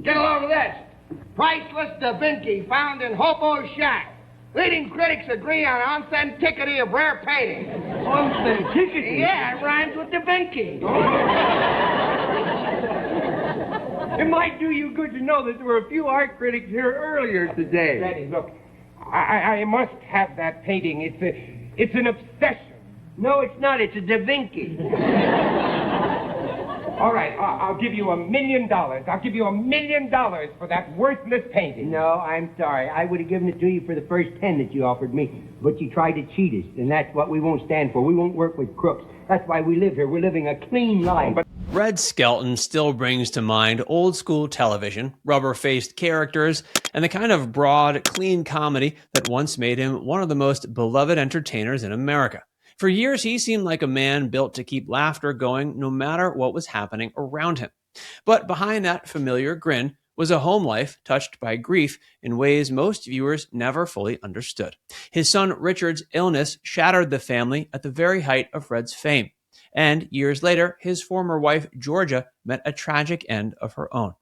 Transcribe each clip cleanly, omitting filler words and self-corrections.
Get a load of this. Priceless Da Vinci found in Hobo Shack. Leading critics agree on authenticity of rare painting. Authenticity? Yeah, it rhymes with Da Vinci. It might do you good to know that there were a few art critics here earlier today. Daddy, look, I must have that painting. It's an obsession. No, it's not. It's a Da Vinci. All right, I'll give you $1 million. I'll give you $1 million for that worthless painting. No, I'm sorry. I would have given it to you for the first 10 that you offered me, but you tried to cheat us, and that's what we won't stand for. We won't work with crooks. That's why we live here. We're living a clean life. Red Skelton still brings to mind old-school television, rubber-faced characters, and the kind of broad, clean comedy that once made him one of the most beloved entertainers in America. For years, he seemed like a man built to keep laughter going no matter what was happening around him. But behind that familiar grin was a home life touched by grief in ways most viewers never fully understood. His son Richard's illness shattered the family at the very height of Red's fame. And years later, his former wife, Georgia, met a tragic end of her own.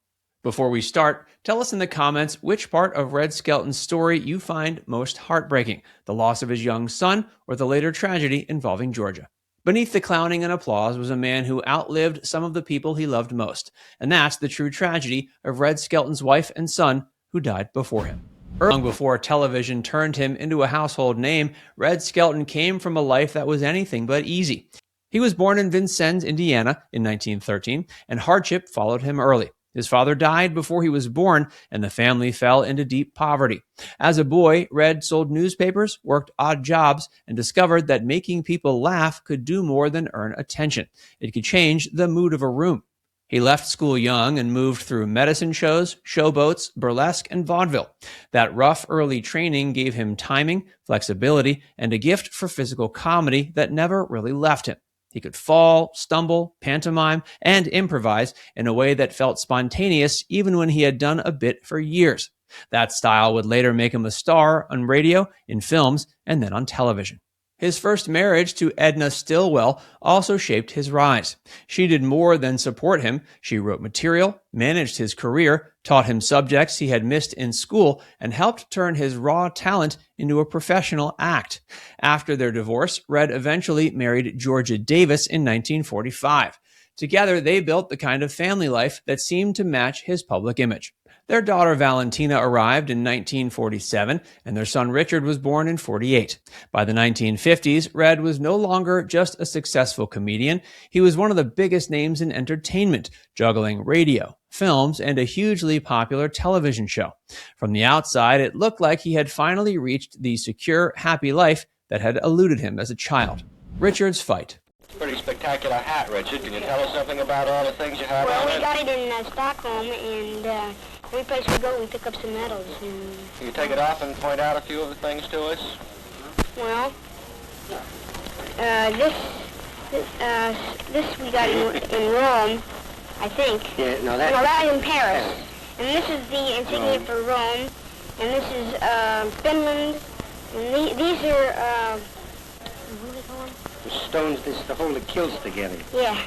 Before we start, tell us in the comments which part of Red Skelton's story you find most heartbreaking, the loss of his young son or the later tragedy involving Georgia. Beneath the clowning and applause was a man who outlived some of the people he loved most, and that's the true tragedy of Red Skelton's wife and son who died before him. Long before television turned him into a household name, Red Skelton came from a life that was anything but easy. He was born in Vincennes, Indiana in 1913, and hardship followed him early. His father died before he was born, and the family fell into deep poverty. As a boy, Red sold newspapers, worked odd jobs, and discovered that making people laugh could do more than earn attention. It could change the mood of a room. He left school young and moved through medicine shows, showboats, burlesque, and vaudeville. That rough early training gave him timing, flexibility, and a gift for physical comedy that never really left him. He could fall, stumble, pantomime, and improvise in a way that felt spontaneous even when he had done a bit for years. That style would later make him a star on radio, in films, and then on television. His first marriage to Edna Stillwell also shaped his rise. She did more than support him. She wrote material, managed his career, taught him subjects he had missed in school, and helped turn his raw talent into a professional act. After their divorce, Red eventually married Georgia Davis in 1945. Together, they built the kind of family life that seemed to match his public image. Their daughter Valentina arrived in 1947, and their son Richard was born in 1948. By the 1950s, Red was no longer just a successful comedian. He was one of the biggest names in entertainment, juggling radio, films, and a hugely popular television show. From the outside, it looked like he had finally reached the secure, happy life that had eluded him as a child. Richard's fight. Pretty spectacular hat, Richard. Can you tell us something about all the things you have on it? Well, we got it in Stockholm, and every place we go, we pick up some medals. And, Can you take it off and point out a few of the things to us? well, this we got in Rome, I think. Yeah, no, No, that was in Paris. And this is the insignia for Rome, and this is Finland, and these are, what do they call them? the stones, this is to hold the kills together. Yeah.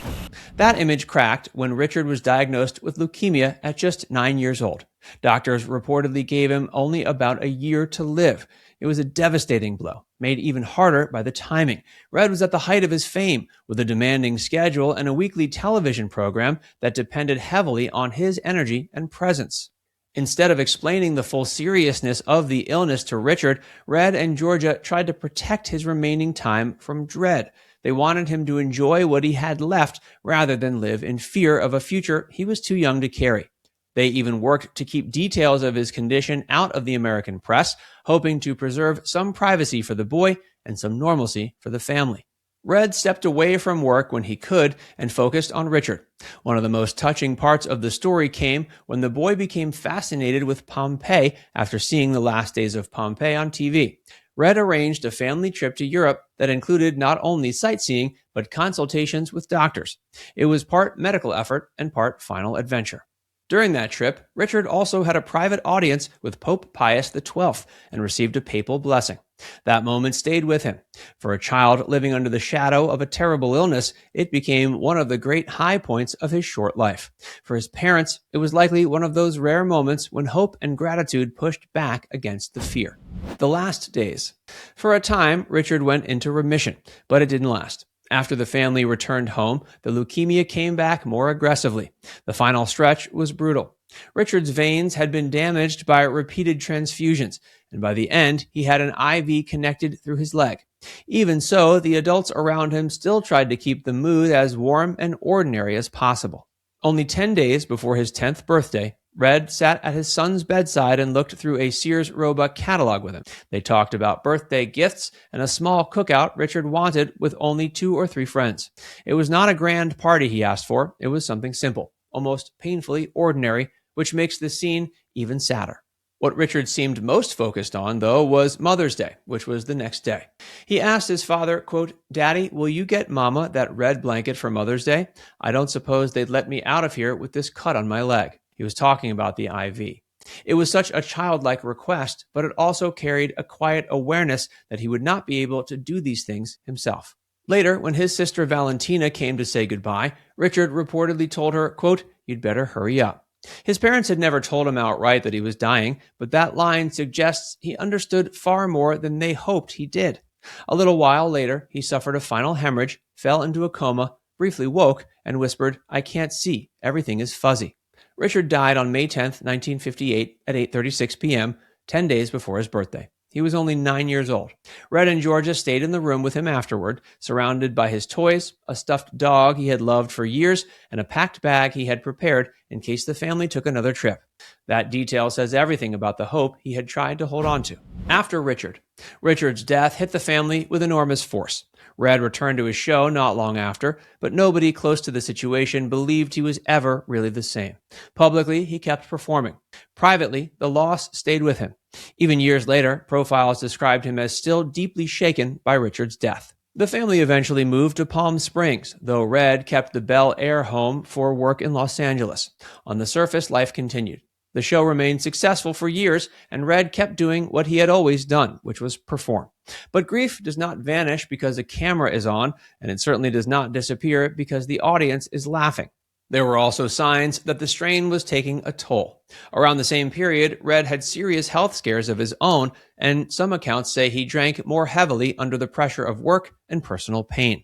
That image cracked when Richard was diagnosed with leukemia at just 9 years old. Doctors reportedly gave him only about a year to live. It was a devastating blow, made even harder by the timing. Red was at the height of his fame, with a demanding schedule and a weekly television program that depended heavily on his energy and presence. Instead of explaining the full seriousness of the illness to Richard, Red and Georgia tried to protect his remaining time from dread. They wanted him to enjoy what he had left rather than live in fear of a future he was too young to carry. They even worked to keep details of his condition out of the American press, hoping to preserve some privacy for the boy and some normalcy for the family. Red stepped away from work when he could and focused on Richard. One of the most touching parts of the story came when the boy became fascinated with Pompeii after seeing The Last Days of Pompeii on TV. Red arranged a family trip to Europe that included not only sightseeing, but consultations with doctors. It was part medical effort and part final adventure. During that trip, Richard also had a private audience with Pope Pius XII and received a papal blessing. That moment stayed with him. For a child living under the shadow of a terrible illness, it became one of the great high points of his short life. For his parents, it was likely one of those rare moments when hope and gratitude pushed back against the fear. The last days. For a time, Richard went into remission, but it didn't last. After the family returned home, the leukemia came back more aggressively. The final stretch was brutal. Richard's veins had been damaged by repeated transfusions, and by the end, he had an IV connected through his leg. Even so, the adults around him still tried to keep the mood as warm and ordinary as possible. Only 10 days before his 10th birthday, Red sat at his son's bedside and looked through a Sears Roebuck catalog with him. They talked about birthday gifts and a small cookout Richard wanted with only 2 or 3 friends. It was not a grand party he asked for. It was something simple, almost painfully ordinary, which makes the scene even sadder. What Richard seemed most focused on, though, was Mother's Day, which was the next day. He asked his father, quote, "Daddy, will you get Mama that red blanket for Mother's Day? I don't suppose they'd let me out of here with this cut on my leg." He was talking about the IV. It was such a childlike request, but it also carried a quiet awareness that he would not be able to do these things himself. Later, when his sister Valentina came to say goodbye, Richard reportedly told her, quote, "You'd better hurry up." His parents had never told him outright that he was dying, but that line suggests he understood far more than they hoped he did. A little while later, he suffered a final hemorrhage, fell into a coma, briefly woke, and whispered, "I can't see. Everything is fuzzy." Richard died on May 10, 1958 at 8:36 p.m., 10 days before his birthday. He was only 9 years old. Red and Georgia stayed in the room with him afterward, surrounded by his toys, a stuffed dog he had loved for years, and a packed bag he had prepared in case the family took another trip. That detail says everything about the hope he had tried to hold on to. After Richard's death hit the family with enormous force. Red returned to his show not long after, but nobody close to the situation believed he was ever really the same. Publicly, he kept performing. Privately, the loss stayed with him. Even years later, profiles described him as still deeply shaken by Richard's death. The family eventually moved to Palm Springs, though Red kept the Bel Air home for work in Los Angeles. On the surface, life continued. The show remained successful for years, and Red kept doing what he had always done, which was perform. But grief does not vanish because a camera is on, and it certainly does not disappear because the audience is laughing. There were also signs that the strain was taking a toll. Around the same period, Red had serious health scares of his own, and some accounts say he drank more heavily under the pressure of work and personal pain.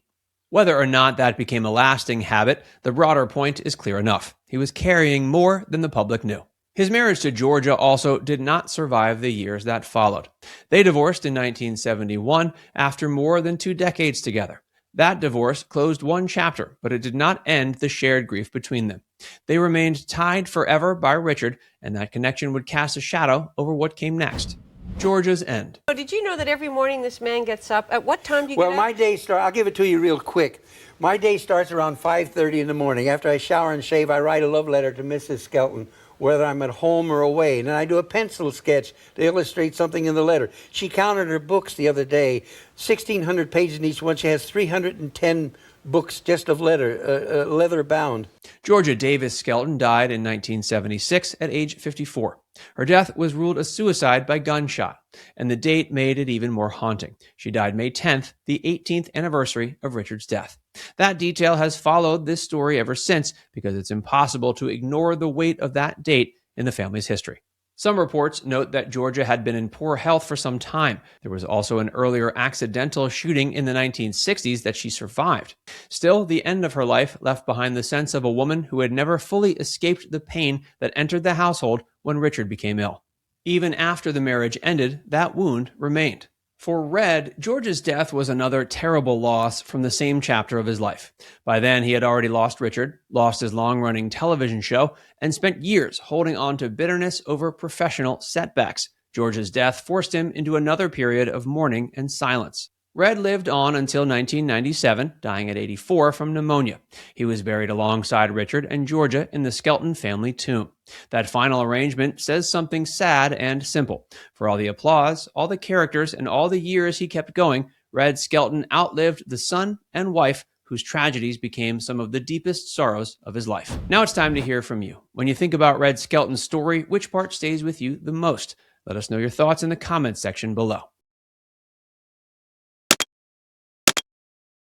Whether or not that became a lasting habit, the broader point is clear enough. He was carrying more than the public knew. His marriage to Georgia also did not survive the years that followed. They divorced in 1971 after more than 2 decades together. That divorce closed one chapter, but it did not end the shared grief between them. They remained tied forever by Richard, and that connection would cast a shadow over what came next. Georgia's end. So did you know that every morning this man gets up? At what time do you get up? Well, my day starts, I'll give it to you real quick. My day starts around 5:30 in the morning. After I shower and shave, I write a love letter to Mrs. Skelton, whether I'm at home or away. And then I do a pencil sketch to illustrate something in the letter. She counted her books the other day, 1,600 pages in each one. She has 310 books just of leather bound. Georgia Davis Skelton died in 1976 at age 54. Her death was ruled a suicide by gunshot, and the date made it even more haunting. She died May 10th, the 18th anniversary of Richard's death. That detail has followed this story ever since because it's impossible to ignore the weight of that date in the family's history. Some reports note that Georgia had been in poor health for some time. There was also an earlier accidental shooting in the 1960s that she survived. Still, the end of her life left behind the sense of a woman who had never fully escaped the pain that entered the household when Richard became ill. Even after the marriage ended, that wound remained. For Red, George's death was another terrible loss from the same chapter of his life. By then, he had already lost Richard, lost his long-running television show, and spent years holding on to bitterness over professional setbacks. George's death forced him into another period of mourning and silence. Red lived on until 1997, dying at 84 from pneumonia. He was buried alongside Richard and Georgia in the Skelton family tomb. That final arrangement says something sad and simple. For all the applause, all the characters, and all the years he kept going, Red Skelton outlived the son and wife whose tragedies became some of the deepest sorrows of his life. Now it's time to hear from you. When you think about Red Skelton's story, which part stays with you the most? Let us know your thoughts in the comments section below.